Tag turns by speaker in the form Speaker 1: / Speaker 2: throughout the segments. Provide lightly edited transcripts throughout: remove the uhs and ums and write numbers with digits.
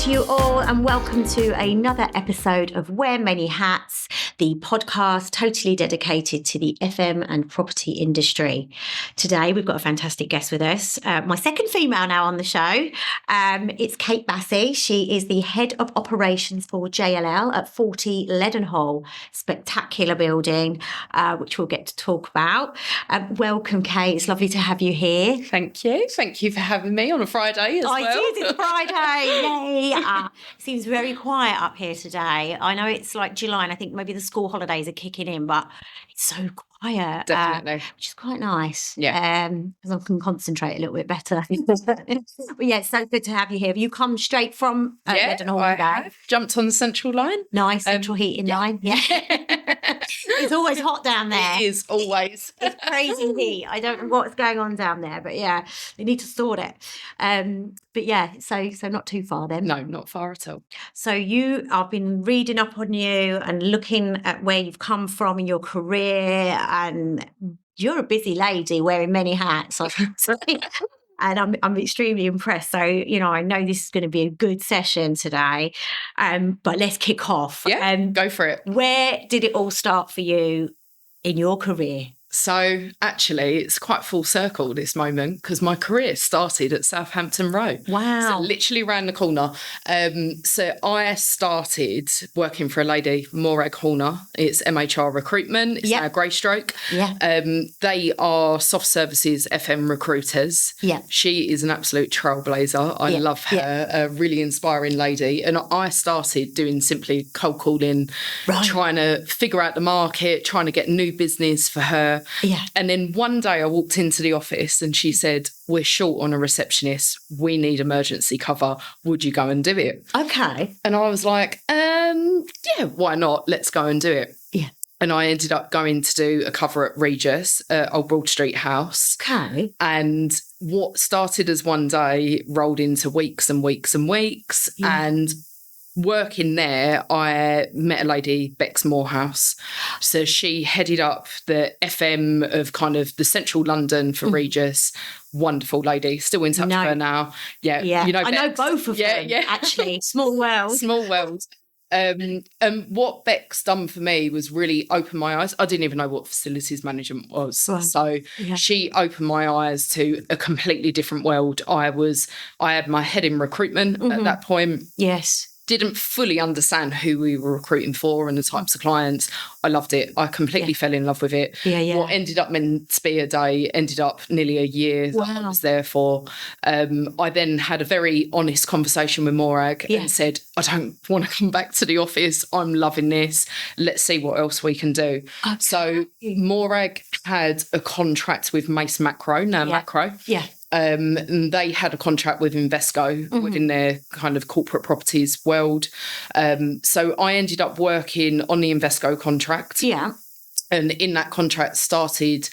Speaker 1: to you all and welcome to another episode of Wear Many Hats, the podcast totally dedicated to the FM and property industry. Today we've got a fantastic guest with us, my second female now on the show. It's Kate Basi. She is the Head of Operations for JLL at 40 Leadenhall. Spectacular building, which we'll get to talk about. Welcome, Kate. It's lovely to have you here.
Speaker 2: Thank you. Thank you for having me on a Friday as well.
Speaker 1: I did. It's Friday. Yay. Seems very quiet up here today. I know it's like July and I think maybe the school holidays are kicking in, but it's so quiet.
Speaker 2: Definitely.
Speaker 1: Which is quite nice.
Speaker 2: Yeah.
Speaker 1: Because I can concentrate a little bit better. But yeah, it's so good to have you here. Have you come straight from Leadenhall
Speaker 2: I
Speaker 1: today?
Speaker 2: have jumped on the central line.
Speaker 1: Nice central heating line. Yeah. It's always hot down there.
Speaker 2: It is always.
Speaker 1: It's crazy heat. I don't know what's going on down there, but yeah, they need to sort it. But yeah, so not too far then.
Speaker 2: No, not far at all.
Speaker 1: So I've been reading up on you and looking at where you've come from in your career, and you're a busy lady wearing many hats, I should say. And I'm extremely impressed. So, I know this is going to be a good session today. But let's kick off.
Speaker 2: Yeah, go for it.
Speaker 1: Where did it all start for you in your career?
Speaker 2: So actually, it's quite full circle this moment because my career started at Southampton Row.
Speaker 1: Wow.
Speaker 2: So literally around the corner. So I started working for a lady, Morag Horner. It's MHR recruitment. It's now Greystroke.
Speaker 1: Yeah.
Speaker 2: They are soft services FM recruiters.
Speaker 1: Yeah.
Speaker 2: She is an absolute trailblazer. I love her, a really inspiring lady. And I started doing simply cold calling, trying to figure out the market, trying to get new business for her.
Speaker 1: Yeah.
Speaker 2: And then one day I walked into the office and she said, "We're short on a receptionist. We need emergency cover. Would you go and do it?"
Speaker 1: Okay.
Speaker 2: And I was like, yeah, why not? Let's go and do it.
Speaker 1: Yeah.
Speaker 2: And I ended up going to do a cover at Regis, Old Broad Street House.
Speaker 1: Okay.
Speaker 2: And what started as one day rolled into weeks and weeks and weeks.
Speaker 1: Yeah.
Speaker 2: And working there, I met a lady, Bex Morehouse. So she headed up the FM of kind of the central London for Regis. Wonderful lady. Still in touch with her now. Yeah.
Speaker 1: Yeah.
Speaker 2: You know
Speaker 1: I know both of them, actually. Small world.
Speaker 2: Small world. And what Beck's done for me was really open my eyes. I didn't even know what facilities management was.
Speaker 1: Right.
Speaker 2: So she opened my eyes to a completely different world. I had my head in recruitment at that point.
Speaker 1: Yes.
Speaker 2: Didn't fully understand who we were recruiting for and the types of clients. I loved it. I completely fell in love with it.
Speaker 1: Yeah.
Speaker 2: What ended up meant to be a day ended up nearly a year that I was there for. I then had a very honest conversation with Morag and said, "I don't want to come back to the office. I'm loving this. Let's see what else we can do." Okay. So Morag had a contract with Mace Macro, now Macro.
Speaker 1: Yeah.
Speaker 2: And they had a contract with Invesco within their kind of corporate properties world. So I ended up working on the Invesco contract.
Speaker 1: Yeah.
Speaker 2: And in that contract started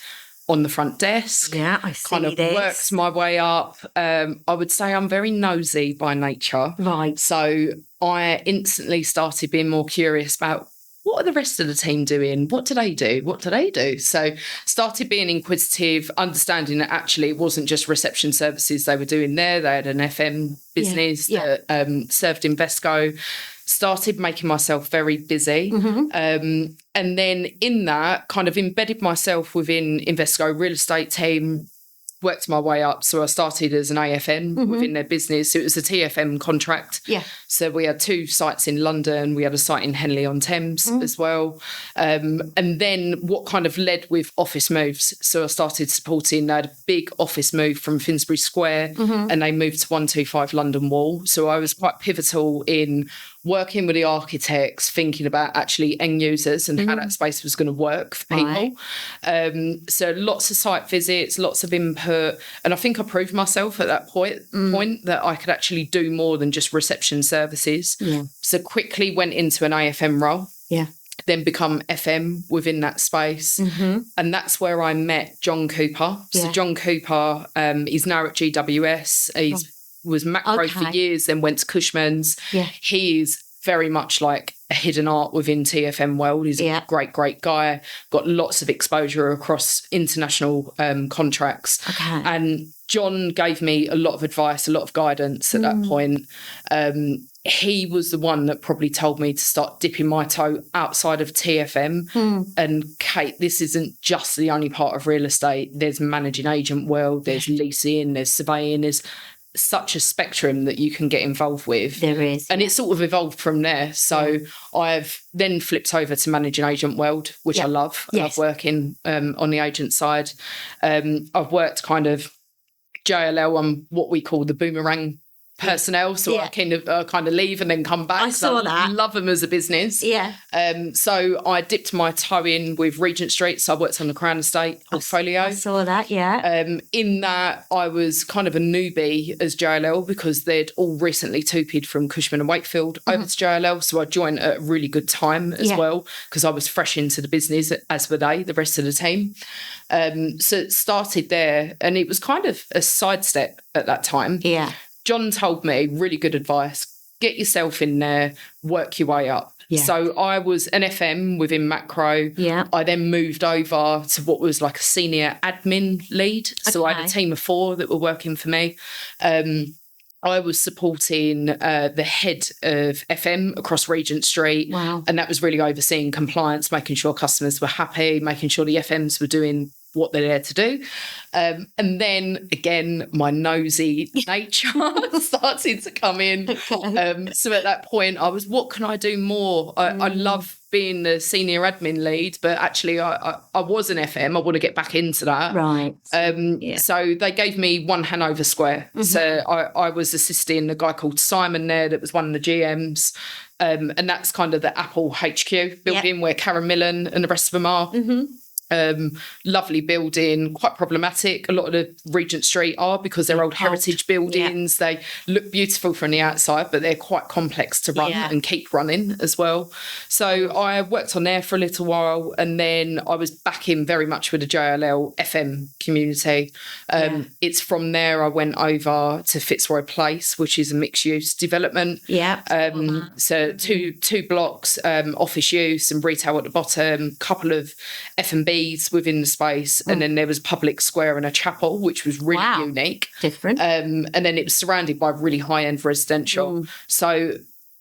Speaker 2: on the front desk.
Speaker 1: Yeah, I see
Speaker 2: kind of
Speaker 1: this.
Speaker 2: Worked my way up. I would say I'm very nosy by nature.
Speaker 1: Right.
Speaker 2: So I instantly started being more curious about what are the rest of the team doing? What do they do? What do they do? So started being inquisitive, understanding that actually it wasn't just reception services they were doing there. They had an FM business that served Invesco. Started making myself very busy. And then in that, kind of embedded myself within Invesco real estate team, worked my way up. So I started as an AFM within their business. So it was a TFM contract. Yeah. So we had 2 sites in London. We had a site in Henley-on-Thames as well. And then what kind of led with office moves. So I started supporting, they had a big office move from Finsbury Square and they moved to 125 London Wall. So I was quite pivotal in working with the architects, thinking about actually end users and how that space was going to work for people. Right. So lots of site visits, lots of input. And I think I proved myself at that point that I could actually do more than just reception services. Yeah. So quickly went into an AFM role. Yeah. Then become FM within that space. And that's where I met John Cooper. So John Cooper is now at GWS. He's was Macro for years, then went to Cushman's. Yeah. He is very much like a hidden art within TFM world. He's a great, great guy, got lots of exposure across international contracts. Okay. And John gave me a lot of advice, a lot of guidance at that point. he was the one that probably told me to start dipping my toe outside of TFM. And Kate, this isn't just the only part of real estate. There's managing agent world, there's leasing, there's surveying, there's such a spectrum that you can get involved with.
Speaker 1: There is.
Speaker 2: And it's sort of evolved from there. So I've then flipped over to managing agent world, which I love. I love working on the agent side. I've worked kind of JLL on what we call the boomerang personnel, so I kind of leave and then come back.
Speaker 1: I saw that.
Speaker 2: Love them as a business. So I dipped my toe in with Regent Street, so I worked on the Crown Estate portfolio.
Speaker 1: I saw that.
Speaker 2: In that I was kind of a newbie as JLL because they'd all recently tupied from Cushman and Wakefield over to JLL, so I joined at a really good time as well because I was fresh into the business, as were they, the rest of the team. So it started there, and it was kind of a sidestep at that time. John told me really good advice: get yourself in there, work your way up. So I was an FM within Macro. I then moved over to what was like a senior admin lead. So I had a team of 4 that were working for me. I was supporting the head of FM across Regent Street. And that was really overseeing compliance, making sure customers were happy, making sure the FMs were doing what they're there to do. And then again, my nosy nature started to come in. So at that point I was, what can I do more? I love being the senior admin lead, but actually I was an FM. I want to get back into that. So they gave me one Hanover Square. So I was assisting a guy called Simon there that was one of the GMs. And that's kind of the Apple HQ building where Karen Millen and the rest of them are. Lovely building, quite problematic. A lot of the Regent Street are because they're old heritage buildings. They look beautiful from the outside, but they're quite complex to run and keep running as well. So I worked on there for a little while, and then I was back in very much with the JLL FM community. It's from there I went over to Fitzroy Place, which is a mixed-use development. So two blocks, office use and retail at the bottom, couple of F&B within the space, and then there was a public square and a chapel, which was really unique,
Speaker 1: different.
Speaker 2: And then it was surrounded by really high-end residential. So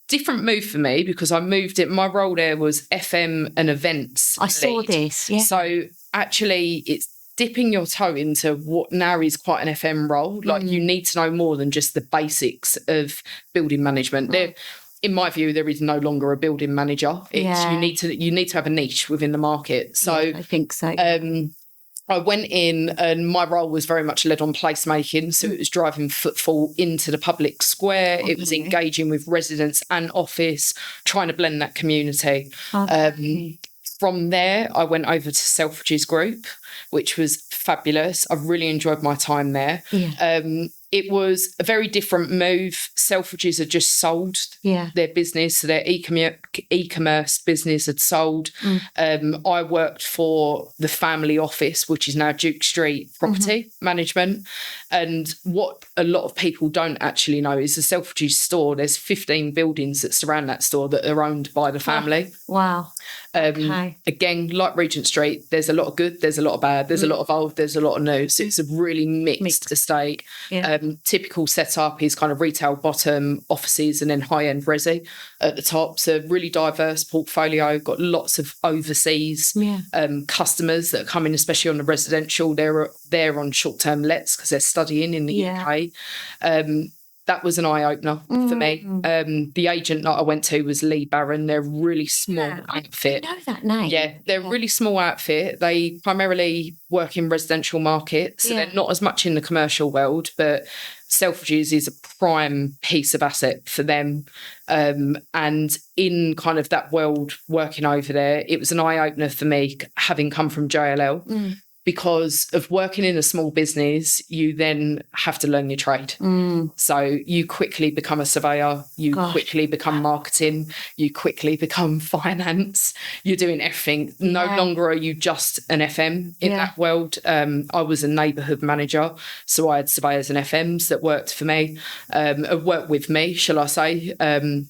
Speaker 2: different move for me because I moved it. My role there was FM and events.
Speaker 1: I saw this.
Speaker 2: So actually, it's dipping your toe into what now is quite an FM role. Like you need to know more than just the basics of building management. In my view, there is no longer a building manager. You need to have a niche within the market. So
Speaker 1: I think so.
Speaker 2: I went in, and my role was very much led on placemaking. So it was driving footfall into the public square. It was engaging with residents and office, trying to blend that community. From there, I went over to Selfridges Group, which was fabulous. I really enjoyed my time there. It was a very different move. Selfridges had just sold their business, so their e-commerce business had sold. I worked for the family office, which is now Duke Street Property Management. And what a lot of people don't actually know is the Selfridges store, there's 15 buildings that surround that store that are owned by the family. Again, like Regent Street, there's a lot of good, there's a lot of bad, there's a lot of old, there's a lot of new. So it's a really mixed estate. Typical setup is kind of retail bottom, offices, and then high-end resi at the top. So really diverse portfolio, got lots of overseas customers that are coming, especially on the residential. They're on short-term lets because they're studying in the UK. That was an eye-opener for me. The agent that I went to was Lee Barron. They're a really small outfit.
Speaker 1: I know that name.
Speaker 2: Yeah, they're a really small outfit. They primarily work in residential markets. So they're not as much in the commercial world, but Selfridges is a prime piece of asset for them. And in kind of that world working over there, it was an eye-opener for me, having come from JLL. Because of working in a small business, you then have to learn your trade. So you quickly become a surveyor, you quickly become marketing, you quickly become finance, you're doing everything. No longer are you just an FM in that world. I was a neighbourhood manager, so I had surveyors and FMs that worked for me, worked with me, shall I say. And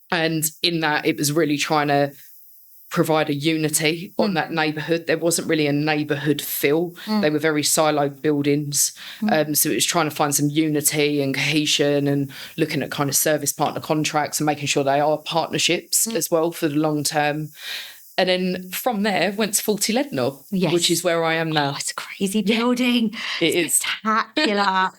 Speaker 2: in that, it was really trying to provide a unity on that neighbourhood. There wasn't really a neighbourhood feel. They were very siloed buildings. So it was trying to find some unity and cohesion and looking at kind of service partner contracts and making sure they are partnerships as well for the long term. And then from there went to 40 Leadenhall, which is where I am now.
Speaker 1: Oh, it's a crazy building.
Speaker 2: It is.
Speaker 1: Spectacular.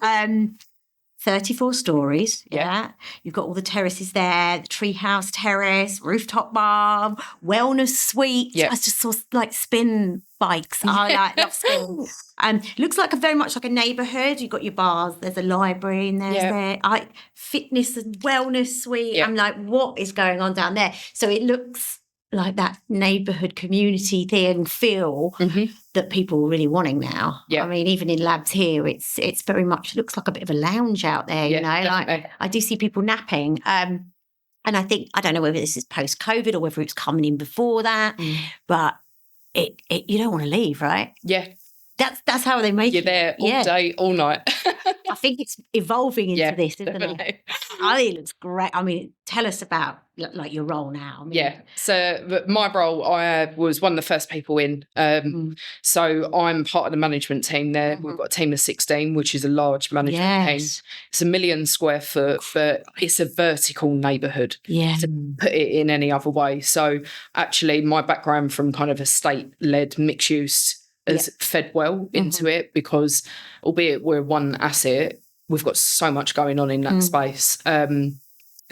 Speaker 1: 34 stories. Yeah. You've got all the terraces there, the treehouse terrace, rooftop bar, wellness suite. I just saw like spin bikes. I love spin. Looks like very much like a neighbourhood. You've got your bars, there's a library in there. Fitness and wellness suite. I'm like, what is going on down there? So it looks like that neighbourhood community thing feel that people are really wanting now. I mean, even in labs here, it's very much looks like a bit of a lounge out there, you know. Definitely. Like I do see people napping. And I think, I don't know whether this is post-COVID or whether it's coming in before that, but it you don't want to leave, right? Yeah. That's how they make it.
Speaker 2: You're there all day, all night.
Speaker 1: I think it's evolving into this, isn't it? I think it looks great. I mean, tell us about like your role now. I mean,
Speaker 2: so my role, I was one of the first people in. So I'm part of the management team there. We've got a team of 16, which is a large management team. It's 1 million square foot, but it's a vertical neighbourhood to put it in any other way. So actually my background from kind of estate-led mixed use has fed well into it, because albeit we're one asset, we've got so much going on in that space.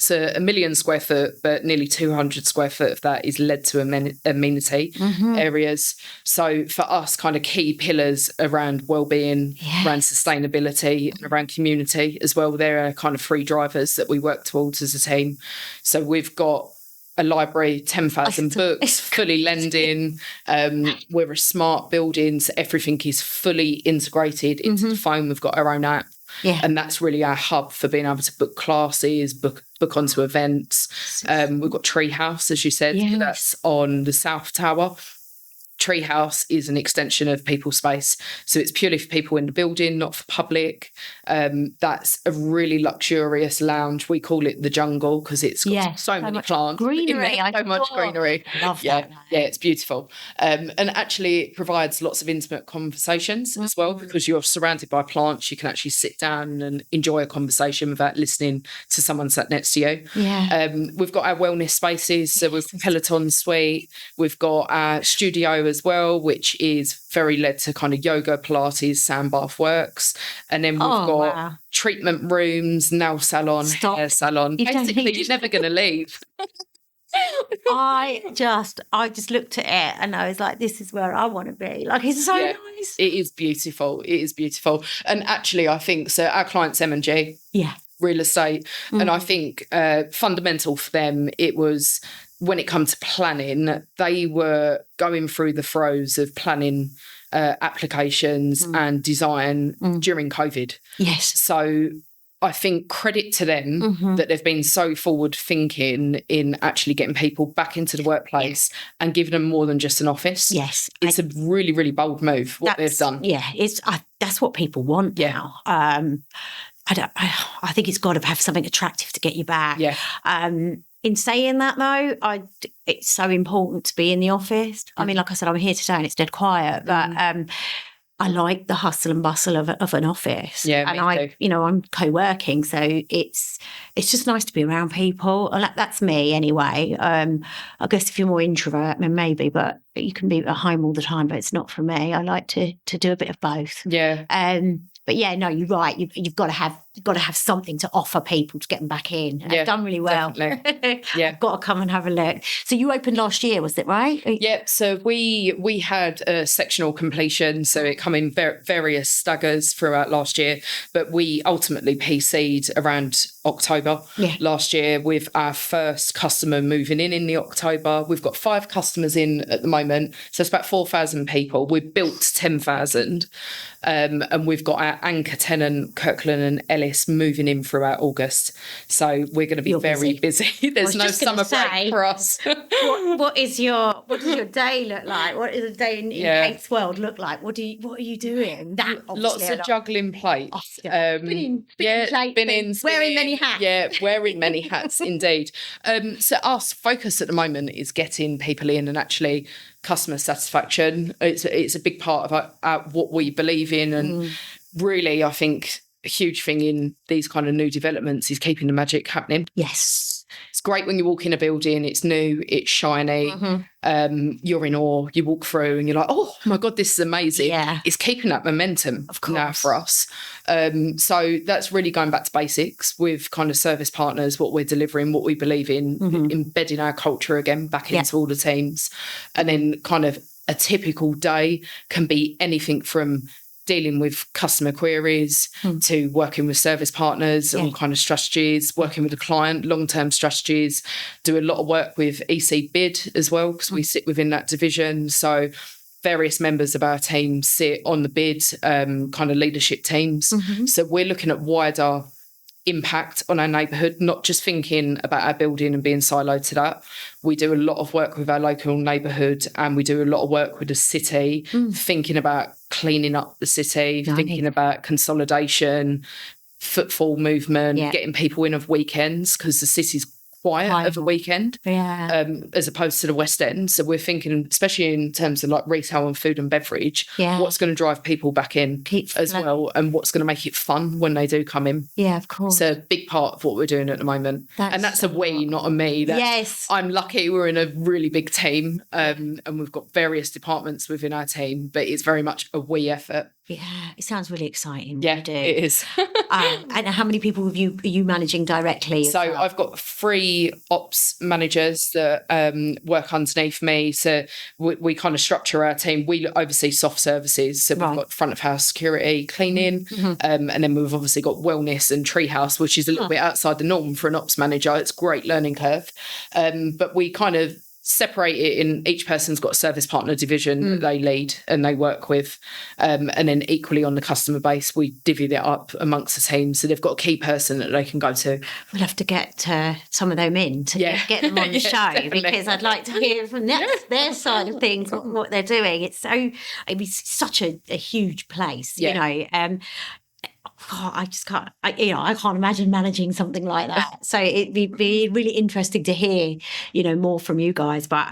Speaker 2: So 1 million square foot, but nearly 200 square foot of that is led to amenity areas. So for us, kind of key pillars around wellbeing, around sustainability, and around community as well. There are kind of 3 drivers that we work towards as a team. So we've got a library, 10,000 books, fully lending. We're a smart building, so everything is fully integrated into the phone. We've got our own app. And that's really our hub for being able to book classes, book onto events. We've got Treehouse, as you said, that's on the South Tower. Treehouse is an extension of People Space. So it's purely for people in the building, not for public. That's a really luxurious lounge. We call it the jungle because it's got so many plants.
Speaker 1: Greenery.
Speaker 2: So much greenery.
Speaker 1: Love that.
Speaker 2: Yeah, it's beautiful. And actually it provides lots of intimate conversations as well, because you're surrounded by plants. You can actually sit down and enjoy a conversation without listening to someone sat next to you. We've got our wellness spaces. So we've got Peloton Suite. We've got our studio as well, which is very led to kind of yoga, Pilates, sand bath works. And then we've got treatment rooms, nail salon, hair salon. Basically, you're never going to leave.
Speaker 1: I just looked at it and I was like, this is where I want to be. Like, it's so nice.
Speaker 2: It is beautiful. It is beautiful. And actually, I think, so our client's M&G. Real estate. And I think fundamental for them, it was, when it comes to planning, they were going through the throes of planning applications and design during COVID. So I think credit to them that they've been so forward thinking in actually getting people back into the workplace and giving them more than just an office. It's a really, really bold move what they've done.
Speaker 1: That's what people want now. I think it's got to have something attractive to get you back. In saying that, though, it's so important to be in the office. I mean, like I said, I'm here today and it's dead quiet, but I like the hustle and bustle of an office. And I'm co-working, so it's just nice to be around people. That's me anyway. I guess if you're more introvert, maybe, but you can be at home all the time, but it's not for me. I like to do a bit of both. But yeah, no, you're right. You've got to have something to offer people to get them back in. I've done really well. I've got to come and have a look. So you opened last year, was it right?
Speaker 2: So we had a sectional completion, so it come in various staggers throughout last year, but we ultimately PC'd around October last year with our first customer moving in the October. We've got 5 customers in at the moment, so it's about 4,000 people. We've built 10,000. And we've got our anchor tenant, Kirkland and Ellis moving in throughout August. So we're going to be very busy. There's no summer break for us.
Speaker 1: what does your day look like? What does a day in Kate's world look like? What are you doing?
Speaker 2: Lots of juggling plates.
Speaker 1: Wearing many hats.
Speaker 2: Yeah, wearing many hats indeed. So our focus at the moment is getting people in, and actually customer satisfaction. It's a big part of what we believe in, and really, I think a huge thing in these kind of new developments is keeping the magic happening.
Speaker 1: Yes.
Speaker 2: It's great when you walk in a building, it's new, it's shiny, you're in awe, you walk through and you're like, oh my God, this is amazing.
Speaker 1: Yeah.
Speaker 2: It's keeping that momentum now for us. So that's really going back to basics with kind of service partners, what we're delivering, what we believe in, embedding our culture again back into all the teams. And then kind of a typical day can be anything from dealing with customer queries to working with service partners on kind of strategies, working with the client, long-term strategies, do a lot of work with EC bid as well, because we sit within that division. So various members of our team sit on the bid kind of leadership teams. So we're looking at wider impact on our neighbourhood, not just thinking about our building and being siloed to that. We do a lot of work with our local neighbourhood, and we do a lot of work with the city, thinking about cleaning up the city, thinking about consolidation, footfall movement, getting people in of weekends, because the city's quiet of a weekend as opposed to the West End. So we're thinking, especially in terms of like retail and food and beverage, what's going to drive people back in as well, and what's going to make it fun when they do come in.
Speaker 1: Yeah, of course.
Speaker 2: It's a big part of what we're doing at the moment. That's a we, not a me. I'm lucky we're in a really big team, and we've got various departments within our team, but it's very much a we effort.
Speaker 1: Yeah, it sounds really exciting.
Speaker 2: Yeah, it is.
Speaker 1: And how many people are you managing directly?
Speaker 2: So I've got 3 ops managers that work underneath me. So we kind of structure our team. We oversee soft services. So we've got front of house security, cleaning, and then we've obviously got wellness and treehouse, which is a little bit outside the norm for an ops manager. It's a great learning curve. But we kind of separate it in, each person's got a service partner division that they lead and they work with, and then equally on the customer base we divvy that up amongst the team, so they've got a key person that they can go to.
Speaker 1: We'll have to get some of them in to get them on the show, because I'd like to hear from their side of things, what they're doing. It's such a huge place, you know. I just can't. I can't imagine managing something like that. So it'd be really interesting to hear, more from you guys. But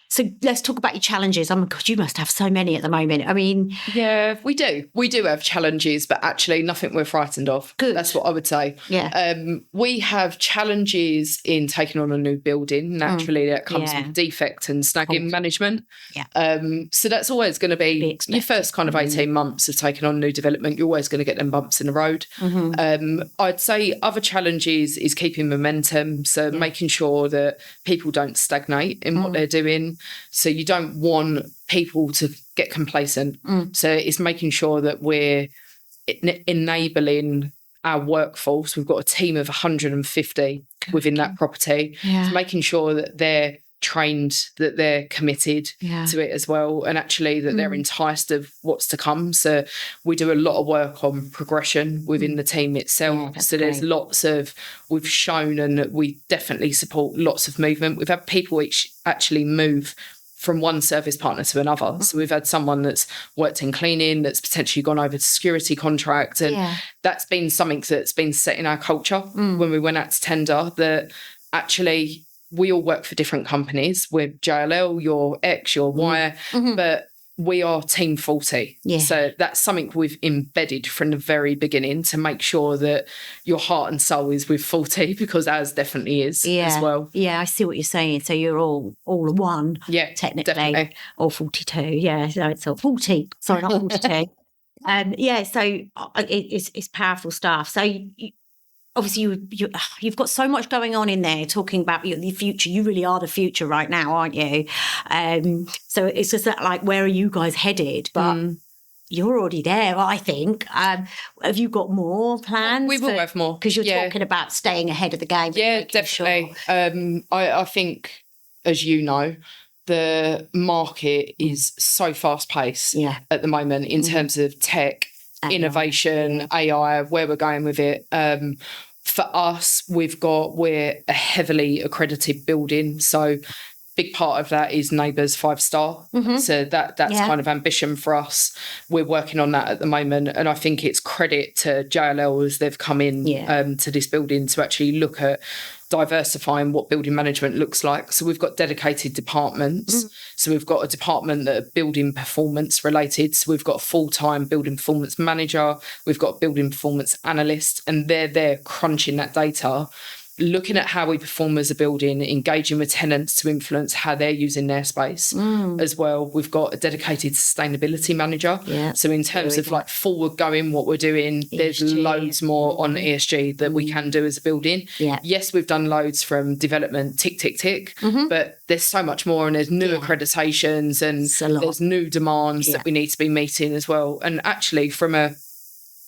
Speaker 1: so let's talk about your challenges. Oh my God, you must have so many at the moment. I mean,
Speaker 2: yeah, we do. We do have challenges, but actually nothing we're frightened of. Good. That's what I would say.
Speaker 1: Yeah.
Speaker 2: We have challenges in taking on a new building. Naturally, that comes with defect and snagging management.
Speaker 1: Yeah.
Speaker 2: So that's always going to be your first kind of 18 months of taking on new development. You're always going to get them bumps in the road. I'd say other challenges is keeping momentum. So making sure that people don't stagnate in what they're doing. So you don't want people to get complacent. So it's making sure that we're enabling our workforce. We've got a team of 150 within that property. So making sure that they're trained, that they're committed to it as well, and actually that they're enticed of what's to come. So we do a lot of work on progression within the team itself. So there's we've shown, and we definitely support lots of movement. We've had people which actually move from one service partner to another. So we've had someone that's worked in cleaning that's potentially gone over to security contract, and that's been something that's been set in our culture when we went out to tender, that actually we all work for different companies. We're JLL, you're X, you're Y, but we are Team 40. Yeah. So that's something we've embedded from the very beginning to make sure that your heart and soul is with 40, because ours definitely is as well.
Speaker 1: Yeah, I see what you're saying. So you're all one, technically.
Speaker 2: Definitely.
Speaker 1: Or 42. Yeah, so it's all 40. Sorry, not 42. So it's powerful stuff. So obviously you've got so much going on in there, talking about the future. You really are the future right now, aren't you? So it's just that, like, where are you guys headed? But you're already there, I think. Have you got more plans?
Speaker 2: We will have more.
Speaker 1: Because you're talking about staying ahead of the game.
Speaker 2: Yeah, definitely. Sure. I think, as you know, the market is so fast-paced at the moment in terms of tech, innovation, AI, where we're going with it. For us, we're a heavily accredited building. So big part of that is Neighbours 5-star. So that's kind of ambition for us. We're working on that at the moment. And I think it's credit to JLL as they've come in to this building to actually look at diversifying what building management looks like. So we've got dedicated departments. So we've got a department that are building performance related. So we've got a full-time building performance manager. We've got a building performance analyst, and they're there crunching that data, looking at how we perform as a building, engaging with tenants to influence how they're using their space as well. We've got a dedicated sustainability manager. So in terms of like forward going, what we're doing, there's loads more on ESG that we can do as a building. Yes, we've done loads from development, tick, but there's so much more, and there's new accreditations, and there's new demands that we need to be meeting as well. And actually from a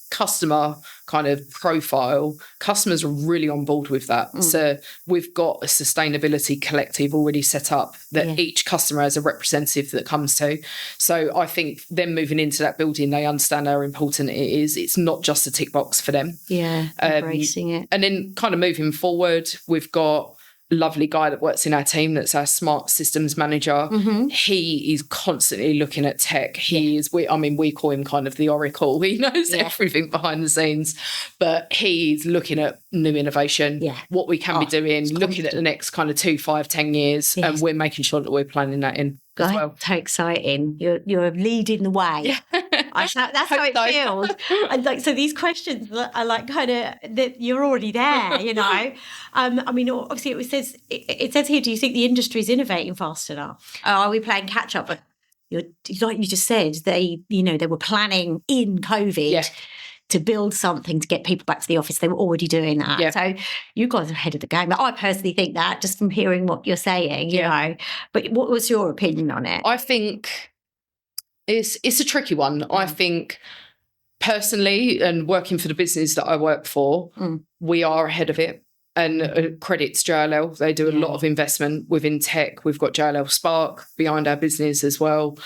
Speaker 2: customer kind of profile, customers are really on board with that. So we've got a sustainability collective already set up that each customer has a representative that comes to. So I think them moving into that building, they understand how important it is. It's not just a tick box for them.
Speaker 1: Embracing it.
Speaker 2: And then kind of moving forward, we've got lovely guy that works in our team that's our smart systems manager. He is constantly looking at tech. He is, we call him kind of the oracle. He knows everything behind the scenes, but he's looking at new innovation, what we can be doing, looking at the next kind of 2, 5, 10 years, and we're making sure that we're planning that in as well.
Speaker 1: So exciting. You're leading the way. That's how it feels. And like, so these questions are like kind of that you're already there, you know. I mean, obviously it says here, do you think the industry is innovating fast enough? Are we playing catch up? Like you just said, they were planning in COVID to build something to get people back to the office. They were already doing that. So you guys are ahead of the game. I personally think that, just from hearing what you're saying, you know. But what was your opinion on it?
Speaker 2: I think it's a tricky one. I think personally, and working for the business that I work for, we are ahead of it. And credits JLL. They do a lot of investment within tech. We've got JLL Spark behind our business as well.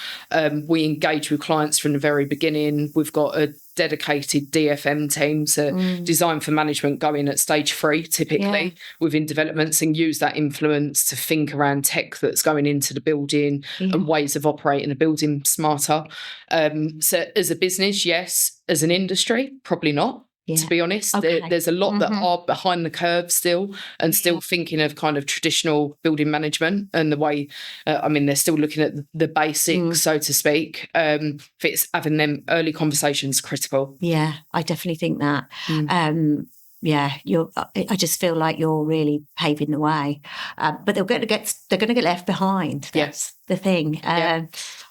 Speaker 2: We engage with clients from the very beginning. We've got a dedicated DFM team, so design for management, going at stage 3 typically within developments, and use that influence to think around tech that's going into the building and ways of operating the building smarter. So as a business, yes. As an industry, probably not. To be honest, there's a lot that are behind the curve still, and still thinking of kind of traditional building management and the way, they're still looking at the basics, so to speak. It's having them early conversations critical. Yeah,
Speaker 1: I definitely think that. I just feel like you're really paving the way, but they're going to get left behind. That's the thing.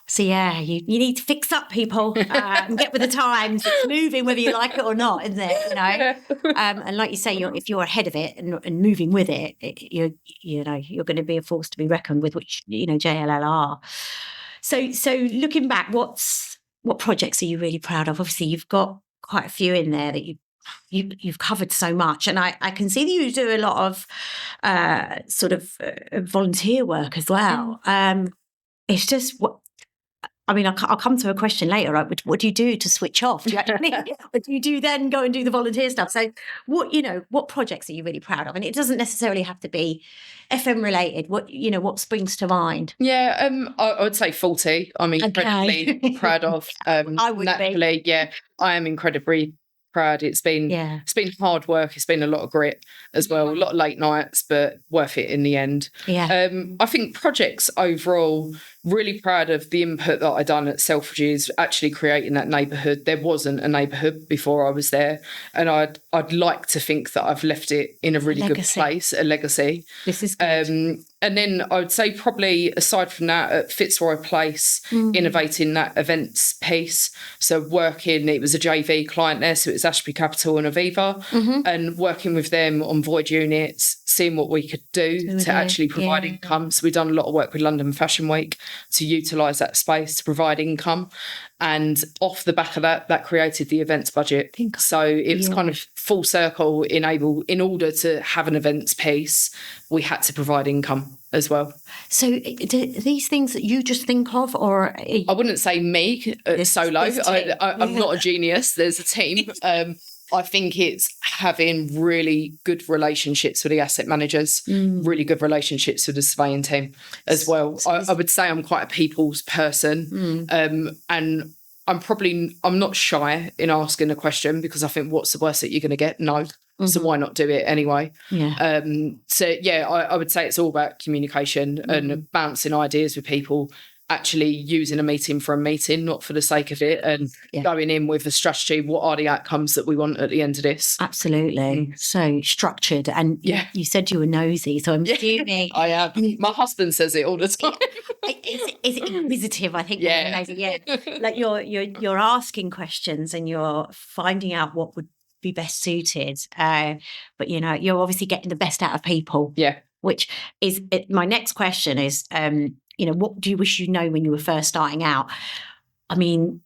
Speaker 1: So you need to fix up, people, and get with the times. It's moving whether you like it or not, isn't it? You know, and like you say, if you're ahead of it and moving with it, you're going to be a force to be reckoned with, which JLL are. So looking back, what projects are you really proud of? Obviously, you've got quite a few in there that you've covered so much, and I can see that you do a lot of volunteer work as well. It's just I'll come to a question later, right? What do you do to switch off? Do you actually, or do you then go and do the volunteer stuff? So what projects are you really proud of? And it doesn't necessarily have to be FM related. What springs to mind?
Speaker 2: Yeah, I would say 40. I'm incredibly proud of.
Speaker 1: I would
Speaker 2: naturally,
Speaker 1: be.
Speaker 2: I am incredibly proud. It's been hard work. It's been a lot of grit as well, a lot of late nights, but worth it in the end. I think projects overall, really proud of the input that I done at Selfridges, actually creating that neighbourhood. There wasn't a neighbourhood before I was there, and I'd like to think that I've left it in a really good place, a legacy.
Speaker 1: This is good.
Speaker 2: And then I would say probably aside from that, at Fitzroy Place, innovating that events piece. So it was a JV client there, so it was Ashby Capital and Aviva, and working with them on void units, seeing what we could do to actually provide income. So we've done a lot of work with London Fashion Week to utilise that space to provide income. And off the back of that created the events budget. So it was kind of full circle. In order to have an events piece, we had to provide income as well.
Speaker 1: So these things that you just think of, or
Speaker 2: I wouldn't say me solo. I'm not a genius. There's a team. I think it's having really good relationships with the asset managers, really good relationships with the surveying team as well. I would say I'm quite a people's person, and I'm not shy in asking a question, because I think, what's the worst that you're going to get? No. So why not do it anyway?
Speaker 1: Yeah.
Speaker 2: I would say it's all about communication and bouncing ideas with people, actually using a meeting for a meeting, not for the sake of it, and going in with a strategy. What are the outcomes that we want at the end of this?
Speaker 1: Absolutely. So structured. And you said you were nosy, so I'm assuming...
Speaker 2: I am. My husband says it all the time.
Speaker 1: Is it inquisitive, I think?
Speaker 2: Yeah.
Speaker 1: Like you're asking questions and you're finding out what would be best suited. But, you're obviously getting the best out of people.
Speaker 2: Yeah.
Speaker 1: Which is my next question is... what do you wish you know when you were first starting out? I mean,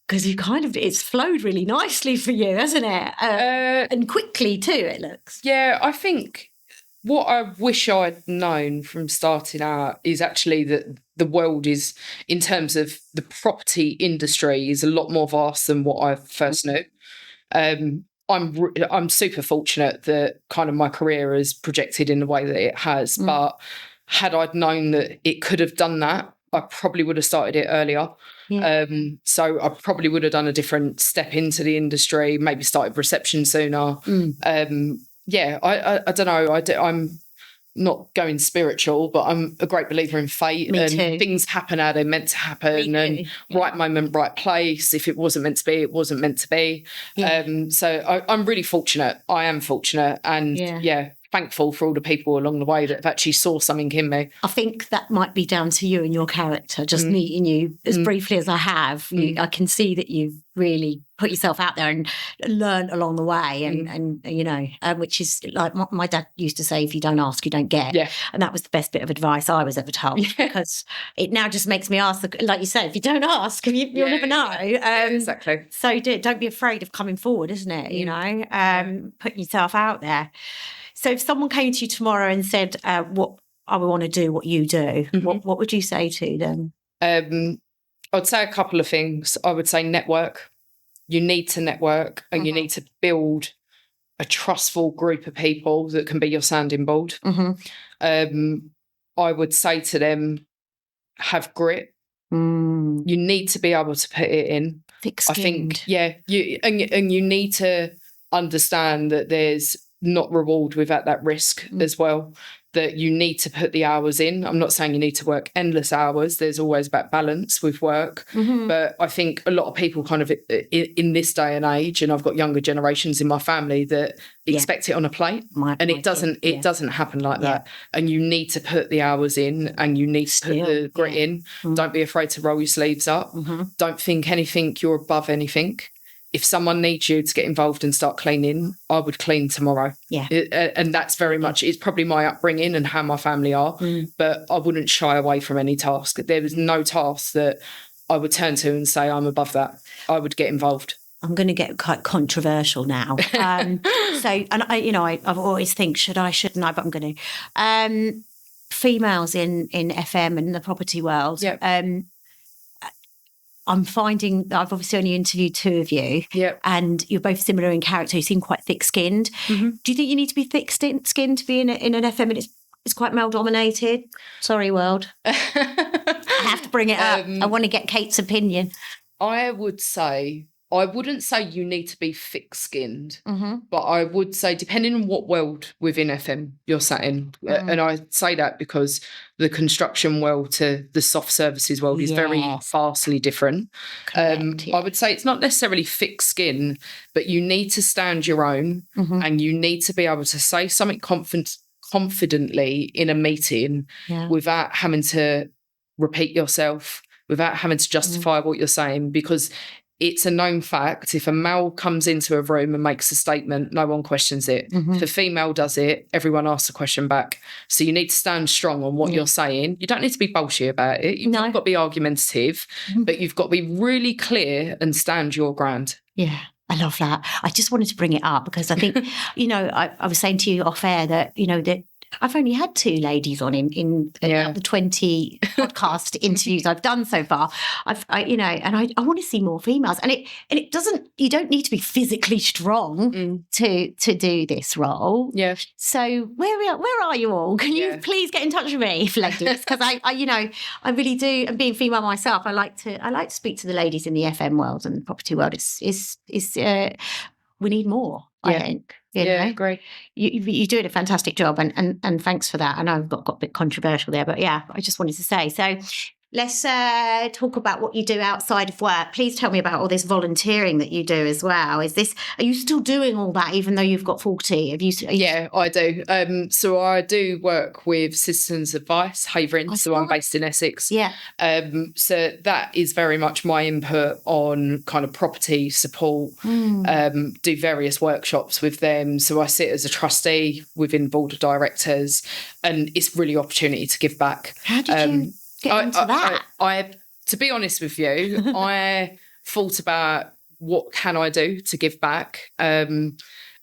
Speaker 1: because it's flowed really nicely for you, hasn't it? And quickly too, it looks.
Speaker 2: Yeah, I think what I wish I'd known from starting out is actually that the world is, in terms of the property industry, is a lot more vast than what I first knew. I'm super fortunate that kind of my career has projected in the way that it has, but had I'd known that it could have done that, I probably would have started it earlier. Yeah. So I probably would have done a different step into the industry, maybe started reception sooner. I don't know. I'm not going spiritual, but I'm a great believer in fate.
Speaker 1: Me
Speaker 2: and
Speaker 1: too.
Speaker 2: Things happen how they're meant to happen, and right moment, right place. If it wasn't meant to be, it wasn't meant to be. Yeah. So I'm really fortunate. I am fortunate, and thankful for all the people along the way that have actually saw something in me.
Speaker 1: I think that might be down to you and your character. Just meeting you as briefly as I have, I can see that you've really put yourself out there and learned along the way. And which is like my dad used to say, if you don't ask, you don't get.
Speaker 2: Yeah.
Speaker 1: And that was the best bit of advice I was ever told, because it now just makes me ask, like you said, if you don't ask, you'll never know.
Speaker 2: Exactly.
Speaker 1: So don't be afraid of coming forward, isn't it? Putting yourself out there. So if someone came to you tomorrow and said, what I want to do, what you do, what would you say to them?
Speaker 2: I'd say a couple of things. I would say network. You need to network, and you need to build a trustful group of people that can be your sounding board. I would say to them, have grit. You need to be able to put it in.
Speaker 1: Thick-skinned.
Speaker 2: I think, you need to understand that there's not reward without that risk as well, that you need to put the hours in. I'm not saying you need to work endless hours. There's always about balance with work. But I think a lot of people kind of in this day and age, and I've got younger generations in my family that expect it on a plate, and it doesn't happen like that. And you need to put the hours in, and you need to put the grit in. Don't be afraid to roll your sleeves up. Don't think you're above anything. If someone needs you to get involved and start cleaning, I would clean tomorrow. Yeah. And that's very much, it's probably my upbringing and how my family are, but I wouldn't shy away from any task. There was no task that I would turn to and say, I'm above that. I would get involved.
Speaker 1: I'm going to get quite controversial now. I've always think, should I, shouldn't I, but I'm going to. Females in FM and the property world. Yep. I'm finding that I've obviously only interviewed two of you, and you're both similar in character. You seem quite thick-skinned. Do you think you need to be thick-skinned to be in an FM and it's quite male-dominated? Sorry, world. I have to bring it up. I want to get Kate's opinion.
Speaker 2: I wouldn't say you need to be thick-skinned, but I would say, depending on what world within FM you're sat in, and I say that because the construction world to the soft services world is very vastly different. Correct, I would say it's not necessarily thick-skinned, but you need to stand your own, and you need to be able to say something confidently in a meeting without having to repeat yourself, without having to justify what you're saying, because it's a known fact. If a male comes into a room and makes a statement, no one questions it. If a female does it, everyone asks a question back. So you need to stand strong on what you're saying. You don't need to be bullshit about it. You've not got to be argumentative, but you've got to be really clear and stand your ground.
Speaker 1: Yeah. I love that. I just wanted to bring it up because I think, I was saying to you off air that, that I've only had 2 ladies on in the 20 podcast interviews I've done so far. And I want to see more females. And it doesn't, you don't need to be physically strong to do this role.
Speaker 2: Yeah.
Speaker 1: So where are you all? Can you please get in touch with me, ladies? Because I really do. And being female myself, I like to speak to the ladies in the FM world and the property world. We need more, I think.
Speaker 2: Yeah, great.
Speaker 1: You're doing a fantastic job, and thanks for that. I know I've got a bit controversial there, but yeah, I just wanted to say. So let's talk about what you do outside of work. Please tell me about all this volunteering that you do as well. Are you still doing all that even though you've got 40?
Speaker 2: Yeah, I do. So I do work with Citizens Advice, Havering. So I'm based in Essex.
Speaker 1: Yeah.
Speaker 2: So that is very much my input on kind of property support. Do various workshops with them. So I sit as a trustee within board of directors, and it's really opportunity to give back.
Speaker 1: How did you get into that?
Speaker 2: I to be honest with you, I thought about what can I do to give back.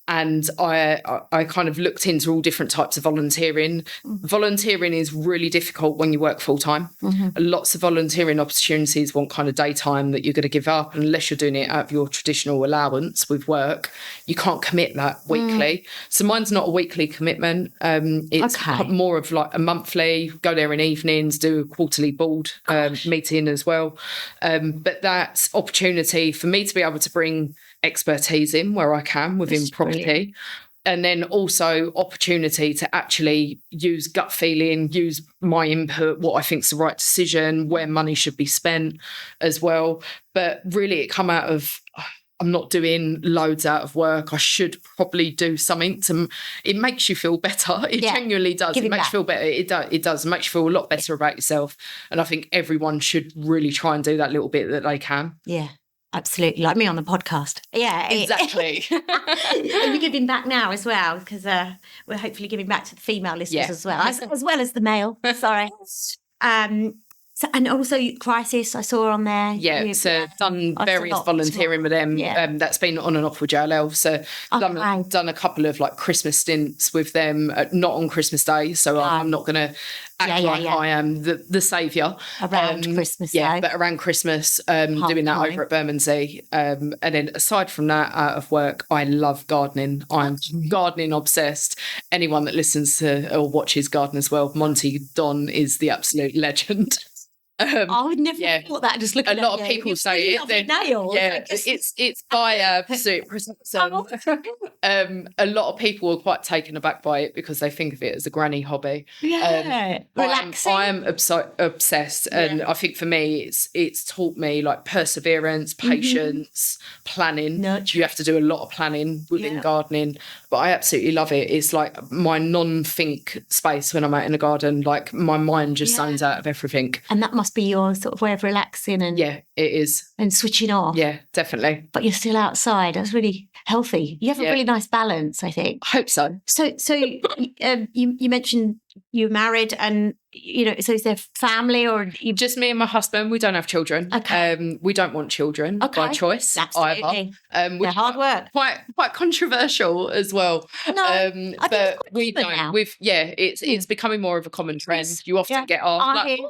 Speaker 2: And I kind of looked into all different types of volunteering. Volunteering is really difficult when you work full time. Lots of volunteering opportunities want kind of daytime that you're going to give up, unless you're doing it out of your traditional allowance with work. You can't commit that weekly. So mine's not a weekly commitment. It's more of like a monthly, go there in evenings, do a quarterly board meeting as well. But that's opportunity for me to be able to bring expertise in where I can within property. Brilliant. And then also opportunity to actually use gut feeling, use my input, what I think is the right decision, where money should be spent as well. But really it come out of, I'm not doing loads out of work. I should probably do something it makes you feel better. It genuinely does. It makes you feel better. It does. It makes you feel a lot better about yourself. And I think everyone should really try and do that little bit that they can.
Speaker 1: Yeah. Absolutely, like me on the podcast. Yeah,
Speaker 2: exactly.
Speaker 1: And you're giving back now as well, because we're hopefully giving back to the female listeners as well, as well as the male. Sorry. So, and also Crisis, I saw on there.
Speaker 2: Yeah, so done various volunteering with them. That's been on and off with JLL. So done a couple of like Christmas stints with them, not on Christmas Day. So I'm not going to act like I am the saviour.
Speaker 1: Around Christmas
Speaker 2: Day. But around Christmas, doing that over at Bermondsey. And then aside from that, out of work, I love gardening. I'm gardening obsessed. Anyone that listens to or watches Garden as well, Monty Don is the absolute legend.
Speaker 1: I would never thought that. Just looking
Speaker 2: a lot of people say it.
Speaker 1: Nails.
Speaker 2: Yeah, it's by Pursuit. A lot of people are quite taken aback by it because they think of it as a granny hobby.
Speaker 1: Yeah, relaxing.
Speaker 2: I am obsessed, and I think for me, it's taught me like perseverance, patience, planning.
Speaker 1: Nurture.
Speaker 2: You have to do a lot of planning within gardening, but I absolutely love it. It's like my non-think space when I'm out in the garden. Like my mind just zones out of everything,
Speaker 1: and that must be your sort of way of relaxing and
Speaker 2: it is,
Speaker 1: and switching off.
Speaker 2: Yeah, definitely.
Speaker 1: But you're still outside. That's really healthy. You have a really nice balance, I think.
Speaker 2: I hope so.
Speaker 1: So you mentioned you're married, and so is there family or
Speaker 2: just me and my husband? We don't have children.
Speaker 1: Okay.
Speaker 2: We don't want children by choice.
Speaker 1: Absolutely.
Speaker 2: Either.
Speaker 1: They're hard work.
Speaker 2: Quite controversial as well.
Speaker 1: No,
Speaker 2: but we don't. Now. It's becoming more of a common trend. You often get asked,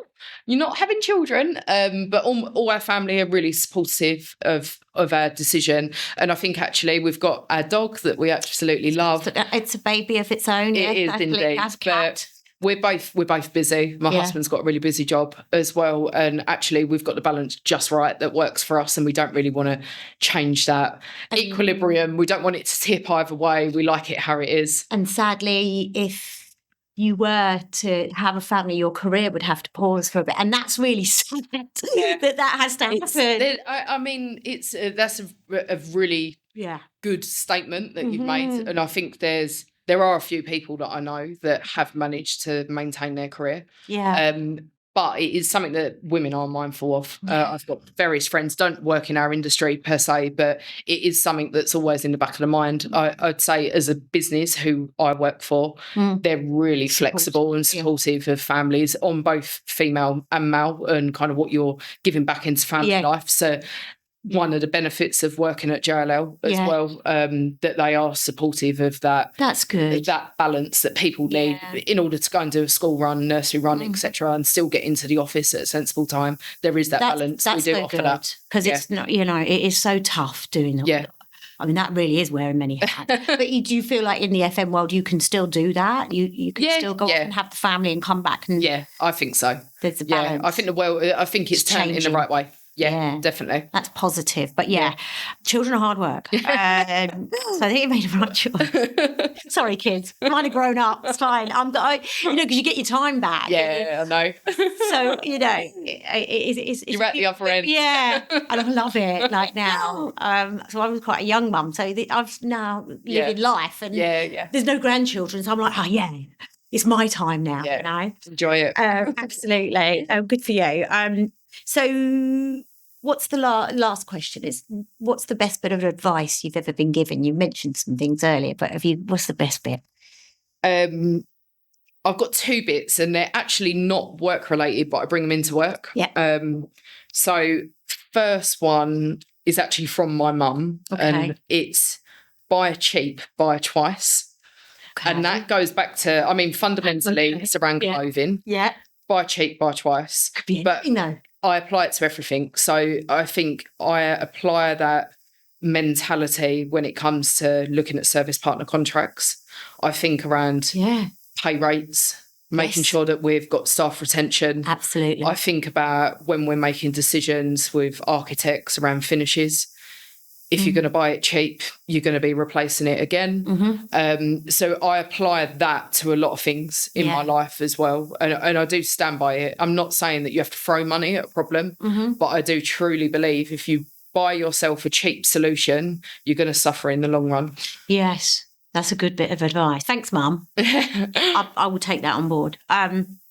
Speaker 2: you're not having children, but all our family are really supportive of our decision. And I think actually we've got our dog that we absolutely love.
Speaker 1: It's a baby of its own.
Speaker 2: It is indeed. But we're both busy. My husband's got a really busy job as well. And actually we've got the balance just right that works for us. And we don't really want to change that equilibrium. We don't want it to tip either way. We like it how it is.
Speaker 1: And sadly, if you were to have a family, your career would have to pause for a bit. And that's really sad that has to happen.
Speaker 2: I mean, that's a really good statement that you've made. And I think there are a few people that I know that have managed to maintain their career.
Speaker 1: Yeah.
Speaker 2: But it is something that women are mindful of. I've got various friends, don't work in our industry per se, but it is something that's always in the back of the mind. I'd say as a business who I work for, they're really flexible and supportive of families on both female and male and kind of what you're giving back into family life. So one of the benefits of working at JLL as well, that they are supportive of that.
Speaker 1: That's good.
Speaker 2: That balance that people need in order to go and do a school run, nursery run, etc., and still get into the office at a sensible time. There is that balance.
Speaker 1: That's
Speaker 2: we do offer that
Speaker 1: because it's not, it is so tough doing it.
Speaker 2: Yeah.
Speaker 1: I mean, that really is wearing many hats. But do you feel like in the FM world you can still do that? You can still go off and have the family and come back? And
Speaker 2: I think so.
Speaker 1: There's a balance.
Speaker 2: I think it's turned in the right way. Yeah, definitely.
Speaker 1: That's positive. But children are hard work. So I think you made a right choice. Sorry, kids. Mine are grown up. It's fine. Because you get your time back.
Speaker 2: Yeah, I know.
Speaker 1: So, it's
Speaker 2: you're at the other end.
Speaker 1: Yeah. And I love it, like now. So I was quite a young mum. So I've now living life. And there's no grandchildren. So I'm like, it's my time now.
Speaker 2: Yeah. Enjoy it.
Speaker 1: Absolutely. Good for you. So what's the last question is, what's the best bit of advice you've ever been given? You mentioned some things earlier, but what's the best bit?
Speaker 2: I've got two bits and they're actually not work related, but I bring them into work.
Speaker 1: Yeah.
Speaker 2: So first one is actually from my mum and it's buy cheap, buy twice. Okay. And that goes back to, fundamentally it's around clothing.
Speaker 1: Yeah.
Speaker 2: Buy cheap, buy twice. But I apply it to everything. So I think I apply that mentality when it comes to looking at service partner contracts. I think around pay rates, making sure that we've got staff retention.
Speaker 1: Absolutely.
Speaker 2: I think about when we're making decisions with architects around finishes. If you're going to buy it cheap, you're going to be replacing it again. Mm-hmm. So I apply that to a lot of things in my life as well. And I do stand by it. I'm not saying that you have to throw money at a problem, but I do truly believe if you buy yourself a cheap solution, you're going to suffer in the long run.
Speaker 1: Yes, that's a good bit of advice. Thanks, Mum. I will take that on board.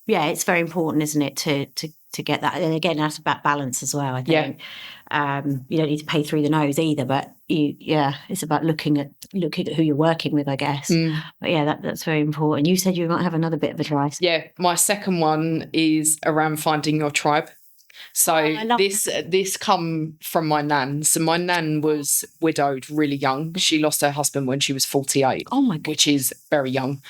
Speaker 1: It's very important, isn't it, to get that. And again, that's about balance as well, I think. You don't need to pay through the nose either, but it's about looking at who you're working with, I guess. But that's very important. You said you might have another bit of advice.
Speaker 2: Yeah, my second one is around finding your tribe. So this come from my nan. So my nan was widowed really young. She lost her husband when she was 48.
Speaker 1: Oh my God.
Speaker 2: Which is very young.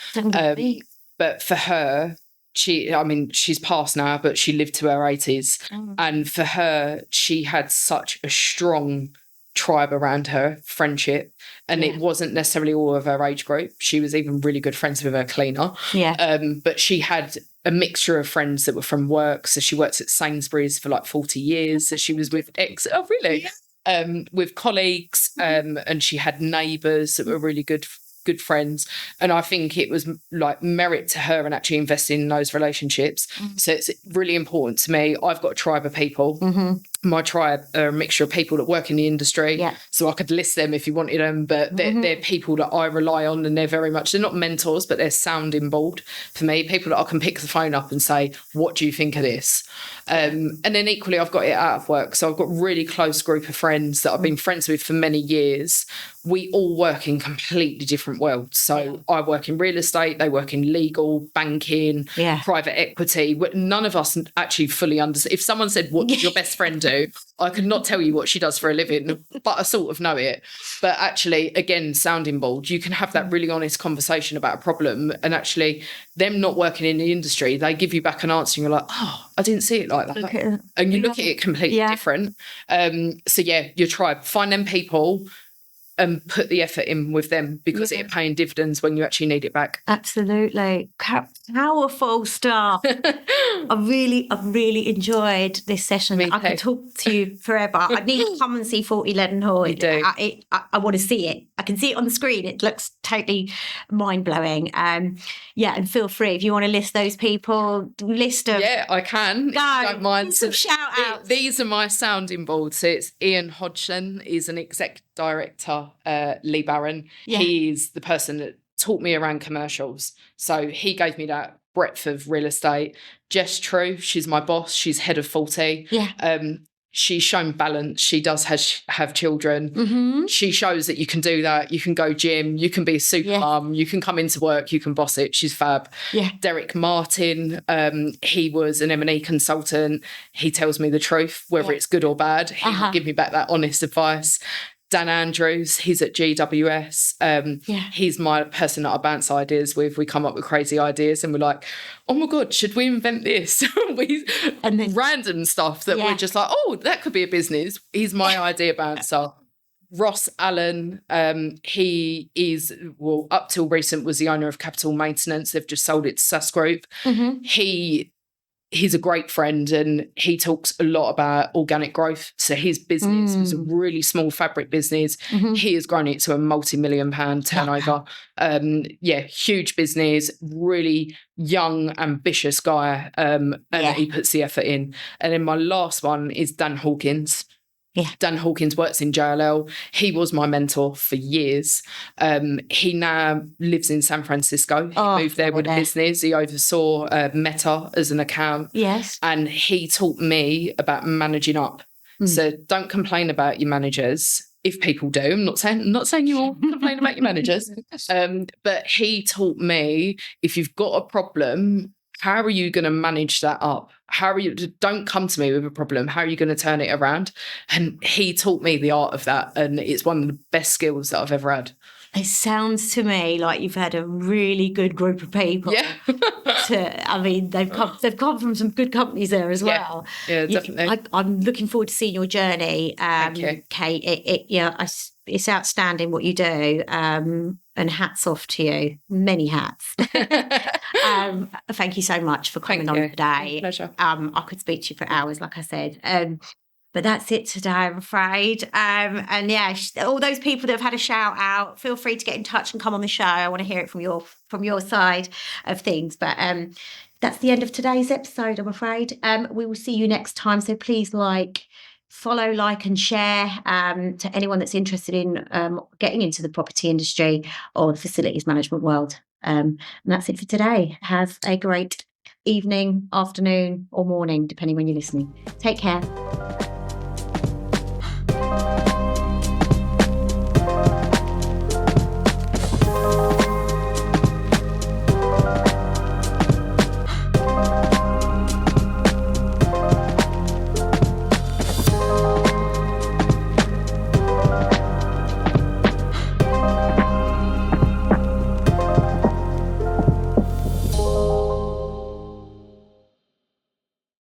Speaker 2: But for her, she's passed now, but she lived to her 80s. And for her, she had such a strong tribe around her, friendship. And it wasn't necessarily all of her age group. She was even really good friends with her cleaner. But she had a mixture of friends that were from work. So she worked at Sainsbury's for like 40 years. So she was with with colleagues, and she had neighbours that were really good friends. And I think it was like merit to her and actually investing in those relationships. So it's really important to me. I've got a tribe of people. My tribe are a mixture of people that work in the industry. So I could list them if you wanted them, but they're people that I rely on, and they're not mentors, but they're sounding board for me, people that I can pick the phone up and say, what do you think of this? And then equally, I've got it out of work. So I've got a really close group of friends that I've been friends with for many years. We all work in completely different worlds. So I work in real estate, they work in legal, banking, private equity. None of us actually fully understand. If someone said, what does your best friend do? I could not tell you what she does for a living, but I sort of know it. But actually, again, sounding bold, you can have that really honest conversation about a problem, and actually them not working in the industry, they give you back an answer and you're like, oh, I didn't see it like that. And you look at it completely different. So your tribe, find them people and put the effort in with them, because it's paying dividends when you actually need it back.
Speaker 1: Absolutely. Powerful stuff. I've really enjoyed this session. I could talk to you forever. I need to come and see 40 Leadenhall.
Speaker 2: You do.
Speaker 1: I want to see it. I can see it on the screen. It looks totally mind-blowing. And feel free, if you want to list those people, list them.
Speaker 2: Yeah, I can.
Speaker 1: Go.
Speaker 2: Don't mind.
Speaker 1: Some shout-outs.
Speaker 2: These are my sounding boards. So it's Ian Hodgson is an exec director, Lee Barron. He's the person that taught me around commercials. So he gave me that breadth of real estate. Jess True, she's my boss. She's head of 40.
Speaker 1: Yeah.
Speaker 2: She's shown balance. She does have children.
Speaker 1: Mm-hmm.
Speaker 2: She shows that you can do that. You can go gym. You can be a super mum. You can come into work. You can boss it. She's fab.
Speaker 1: Yeah.
Speaker 2: Derek Martin, he was an M&E consultant. He tells me the truth, whether it's good or bad. He will give me back that honest advice. Dan Andrews, he's at GWS. He's my person that I bounce ideas with. We come up with crazy ideas and we're like, oh my God, should we invent this? And then random stuff that we're just like, oh, that could be a business. He's my idea bouncer. Ross Allen, he is, well, up till recent was the owner of Capital Maintenance. They've just sold it to SAS Group. Mm-hmm. He's a great friend and he talks a lot about organic growth. So his business was a really small fabric business. Mm-hmm. He has grown it to a multi-million-pound turnover. Huge business, really young, ambitious guy. And he puts the effort in. And then my last one is Dan Hawkins. Yeah. Dan Hawkins works in JLL. He was my mentor for years. He now lives in San Francisco. He moved there with a business. He oversaw Meta as an account. Yes. And he taught me about managing up. So don't complain about your managers. If people do, I'm not saying you all complain about your managers. But he taught me, if you've got a problem, how are you going to manage that up? Don't come to me with a problem. How are you going to turn it around? And he taught me the art of that. And it's one of the best skills that I've ever had.
Speaker 1: It sounds to me like you've had a really good group of people. Yeah. They've come from some good companies there as well.
Speaker 2: Yeah, definitely.
Speaker 1: I'm looking forward to seeing your journey,
Speaker 2: Thank you.
Speaker 1: Kate. It's outstanding what you do. And hats off to you. Many hats. Thank you so much for coming on today.
Speaker 2: My pleasure.
Speaker 1: I could speak to you for hours, like I said. But that's it today, I'm afraid. All those people that have had a shout out, feel free to get in touch and come on the show. I want to hear it from your side of things. But that's the end of today's episode, I'm afraid. We will see you next time. So please follow, and share to anyone that's interested in getting into the property industry or the facilities management world. And that's it for today. Have a great evening, afternoon, or morning, depending when you're listening. Take care.